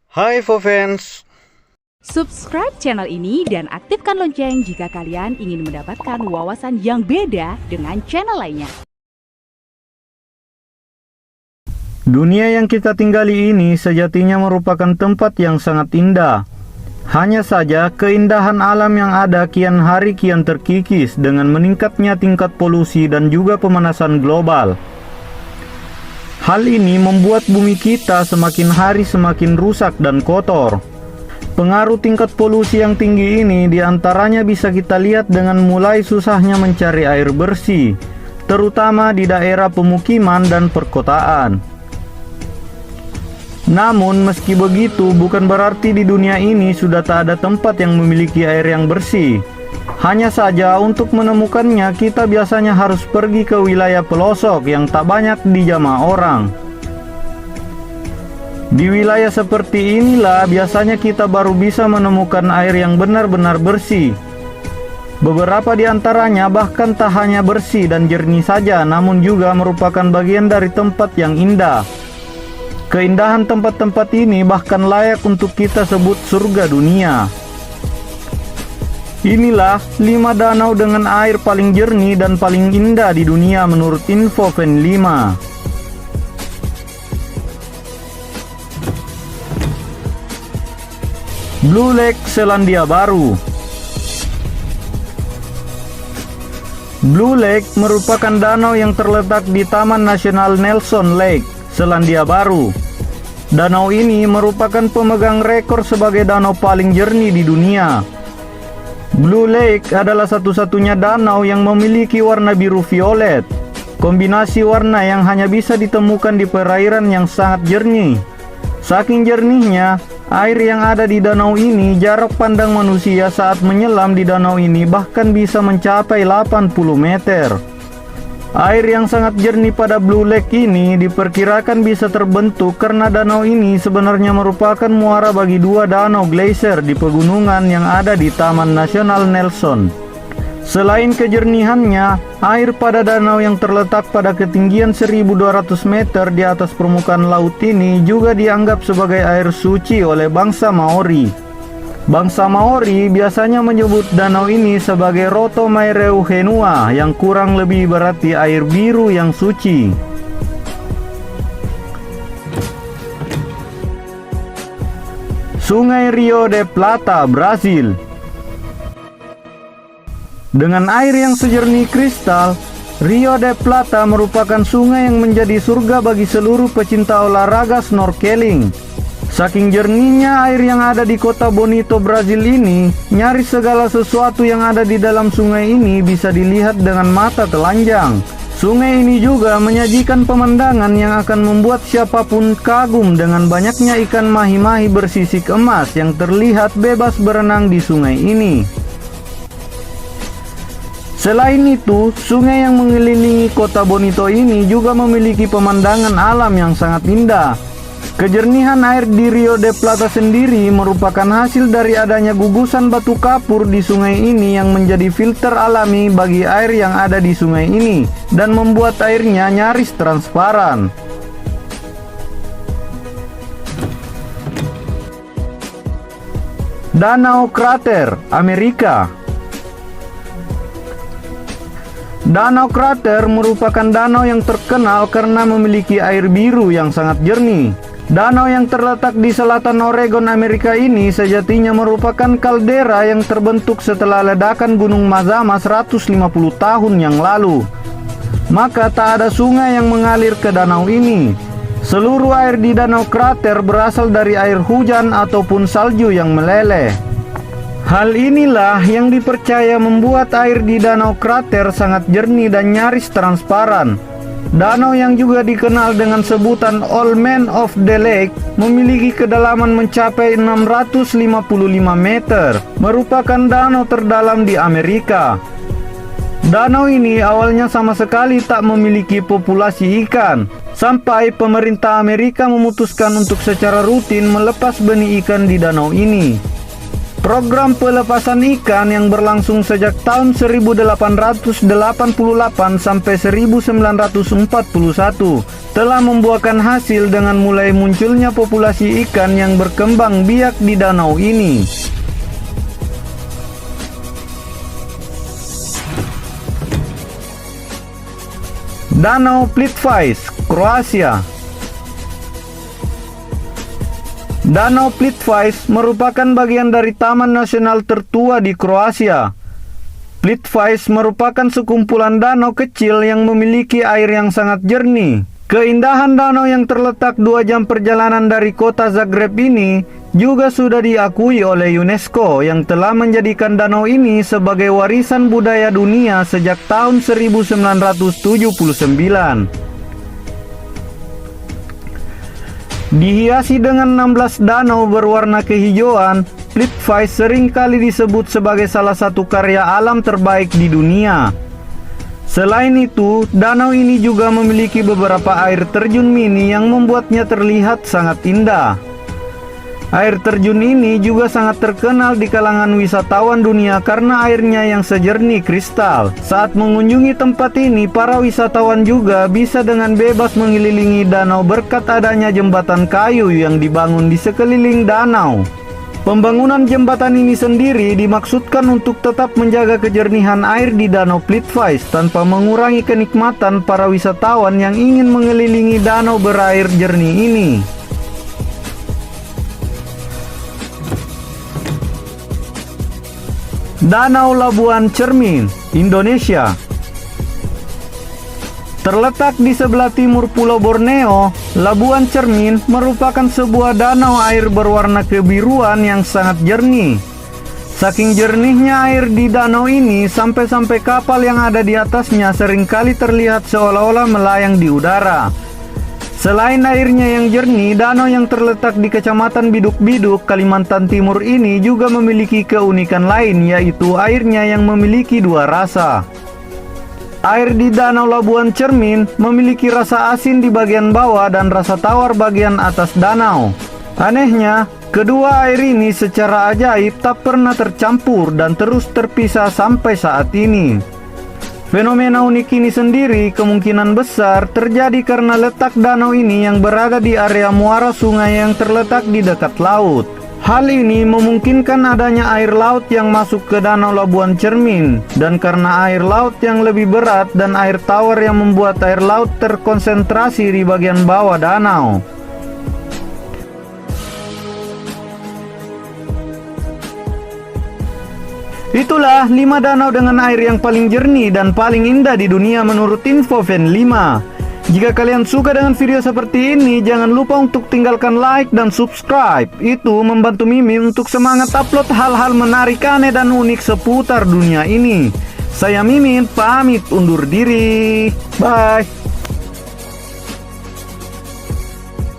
Hai Fofans. Subscribe channel ini dan aktifkan lonceng jika kalian ingin mendapatkan wawasan yang beda dengan channel lainnya. Dunia yang kita tinggali ini sejatinya merupakan tempat yang sangat indah. Hanya saja keindahan alam yang ada kian hari kian terkikis dengan meningkatnya tingkat polusi dan juga pemanasan global. Hal ini membuat bumi kita semakin hari semakin rusak dan kotor. Pengaruh tingkat polusi yang tinggi ini diantaranya bisa kita lihat dengan mulai susahnya mencari air bersih, terutama di daerah pemukiman dan perkotaan. Namun meski begitu bukan berarti di dunia ini sudah tak ada tempat yang memiliki air yang bersih. Hanya saja untuk menemukannya kita biasanya harus pergi ke wilayah pelosok yang tak banyak dijamah orang. Di wilayah seperti inilah biasanya kita baru bisa menemukan air yang benar-benar bersih. Beberapa di antaranya bahkan tak hanya bersih dan jernih saja, namun juga merupakan bagian dari tempat yang indah. Keindahan tempat-tempat ini bahkan layak untuk kita sebut surga dunia. Inilah 5 danau dengan air paling jernih dan paling indah di dunia menurut Infofan 5. Blue Lake, Selandia Baru. Blue Lake merupakan danau yang terletak di Taman Nasional Nelson Lake, Selandia Baru. Danau ini merupakan pemegang rekor sebagai danau paling jernih di dunia. Blue Lake adalah satu-satunya danau yang memiliki warna biru violet, kombinasi warna yang hanya bisa ditemukan di perairan yang sangat jernih. Saking jernihnya, air yang ada di danau ini, jarak pandang manusia saat menyelam di danau ini bahkan bisa mencapai 80 meter. Air yang sangat jernih pada Blue Lake ini diperkirakan bisa terbentuk karena danau ini sebenarnya merupakan muara bagi 2 danau glacier di pegunungan yang ada di Taman Nasional Nelson. Selain kejernihannya, air pada danau yang terletak pada ketinggian 1.200 meter di atas permukaan laut ini juga dianggap sebagai air suci oleh bangsa Maori. Bangsa Maori biasanya menyebut danau ini sebagai Roto Maireu Henua, yang kurang lebih berarti air biru yang suci. Sungai Rio de Plata, Brasil. Dengan air yang sejernih kristal, Rio de Plata merupakan sungai yang menjadi surga bagi seluruh pecinta olahraga snorkeling. Saking jernihnya air yang ada di kota Bonito, Brasil ini, nyaris segala sesuatu yang ada di dalam sungai ini bisa dilihat dengan mata telanjang. Sungai ini juga menyajikan pemandangan yang akan membuat siapapun kagum dengan banyaknya ikan mahi-mahi bersisik emas yang terlihat bebas berenang di sungai ini. Selain itu, sungai yang mengelilingi kota Bonito ini juga memiliki pemandangan alam yang sangat indah. Kejernihan air di Rio de Plata sendiri merupakan hasil dari adanya gugusan batu kapur di sungai ini yang menjadi filter alami bagi air yang ada di sungai ini dan membuat airnya nyaris transparan. Danau Krater, Amerika. Danau Krater merupakan danau yang terkenal karena memiliki air biru yang sangat jernih. Danau yang terletak di selatan Oregon, Amerika ini sejatinya merupakan kaldera yang terbentuk setelah ledakan Gunung Mazama 150 tahun yang lalu. Maka tak ada sungai yang mengalir ke danau ini. Seluruh air di Danau Krater berasal dari air hujan ataupun salju yang meleleh. Hal inilah yang dipercaya membuat air di Danau Krater sangat jernih dan nyaris transparan. Danau yang juga dikenal dengan sebutan Old Man of the Lake memiliki kedalaman mencapai 655 meter, merupakan danau terdalam di Amerika. Danau ini awalnya sama sekali tak memiliki populasi ikan, sampai pemerintah Amerika memutuskan untuk secara rutin melepas benih ikan di danau ini. Program pelepasan ikan yang berlangsung sejak tahun 1888 sampai 1941 telah membuahkan hasil dengan mulai munculnya populasi ikan yang berkembang biak di danau ini. Danau Plitvice, Kroasia. Danau Plitvice merupakan bagian dari Taman Nasional tertua di Kroasia. Plitvice merupakan sekumpulan danau kecil yang memiliki air yang sangat jernih. Keindahan danau yang terletak 2 jam perjalanan dari kota Zagreb ini juga sudah diakui oleh UNESCO yang telah menjadikan danau ini sebagai warisan budaya dunia sejak tahun 1979. Dihiasi dengan 16 danau berwarna kehijauan, Plitvice seringkali disebut sebagai salah satu karya alam terbaik di dunia. Selain itu, danau ini juga memiliki beberapa air terjun mini yang membuatnya terlihat sangat indah. Air terjun ini juga sangat terkenal di kalangan wisatawan dunia karena airnya yang sejernih kristal. Saat mengunjungi tempat ini, para wisatawan juga bisa dengan bebas mengelilingi danau berkat adanya jembatan kayu yang dibangun di sekeliling danau. Pembangunan jembatan ini sendiri dimaksudkan untuk tetap menjaga kejernihan air di Danau Plitvice tanpa mengurangi kenikmatan para wisatawan yang ingin mengelilingi danau berair jernih ini. Danau Labuan Cermin, Indonesia. Terletak di sebelah timur Pulau Borneo, Labuan Cermin merupakan sebuah danau air berwarna kebiruan yang sangat jernih. Saking jernihnya air di danau ini, sampai-sampai kapal yang ada di atasnya seringkali terlihat seolah-olah melayang di udara. Selain airnya yang jernih, danau yang terletak di Kecamatan Biduk-Biduk, Kalimantan Timur ini juga memiliki keunikan lain, yaitu airnya yang memiliki 2 rasa. Air di Danau Labuan Cermin memiliki rasa asin di bagian bawah dan rasa tawar bagian atas danau. Anehnya, kedua air ini secara ajaib tak pernah tercampur dan terus terpisah sampai saat ini. Fenomena unik ini sendiri kemungkinan besar terjadi karena letak danau ini yang berada di area muara sungai yang terletak di dekat laut. Hal ini memungkinkan adanya air laut yang masuk ke Danau Labuan Cermin, dan karena air laut yang lebih berat dan air tawar yang membuat air laut terkonsentrasi di bagian bawah danau. Itulah 5 danau dengan air yang paling jernih dan paling indah di dunia menurut Infofen 5. Jika kalian suka dengan video seperti ini, jangan lupa untuk tinggalkan like dan subscribe. Itu membantu Mimin untuk semangat upload hal-hal menarik, aneh, dan unik seputar dunia ini. Saya Mimin, pamit undur diri. Bye.